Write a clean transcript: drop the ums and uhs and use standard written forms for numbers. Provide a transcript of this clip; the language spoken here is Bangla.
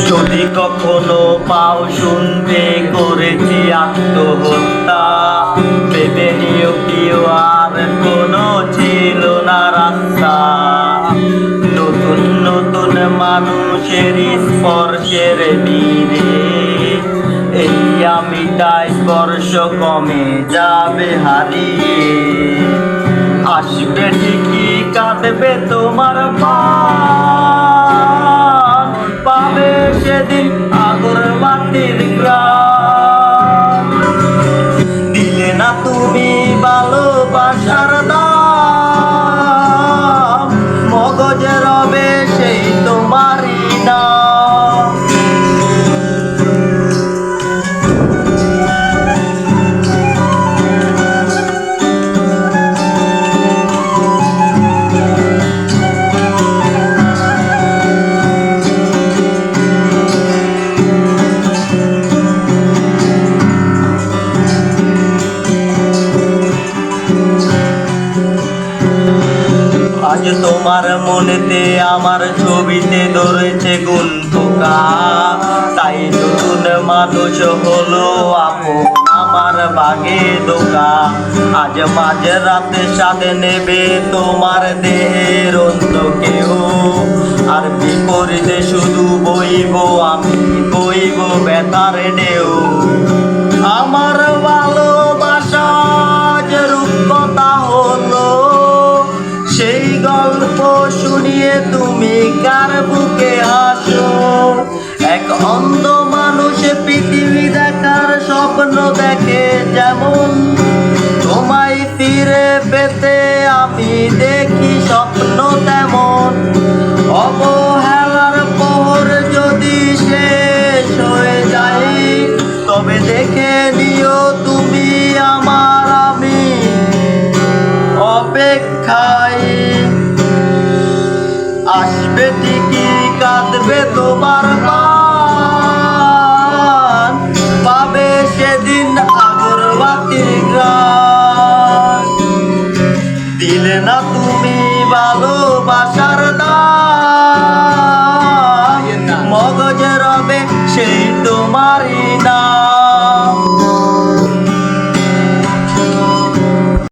যদি কখনো পাও শুনতে করেছি আত্মহত্যা, ভেবে নিও কেউ আর কোনো ছিল না রাস্তা। নতুন নতুন মানুষের স্পর্শের ভিড়ে এই আমিটাই স্পর্শ কমে যাবে হারিয়ে। আসবে ঠিকই কাঁদবে তোমার প্রাণ, পাবে সেদিন আগর মাটির গ্রাম। দিলে না তুমি ভালোবাসার দাম, মগজে রবে সেই তোমারই নাম। আজ তোমার মনেতে আমার ছবিতে ধরেছে গুণ পোকা, তাই নতুন মানুষ হলো আপন আমার বাগে দোকা। আজ মাঝে রাতে সাথে নেবে তোমার দেহের অন্য কেউ, আর বিপরীতে শুধু বইব আমি, বইব ব্যথার ঢেউ। আমার ভালোবাসা যে রূপকথা হলো, সেই গল্প শুনিয়ে তুমি কার বুকে হাসো। এক অন্ধ মানুষ পৃথিবী দেখার স্বপ্ন দেখে যেমন, তোমায় ফিরে পেতে আমি দেখি স্বপ্ন তেমন। অবহেলার পর যদি শেষ হয়ে যায়, তবে দেখে নিও তুমি আমার আমি অপেক্ষায়। আসবে ঠিকই কাঁদবে তোমার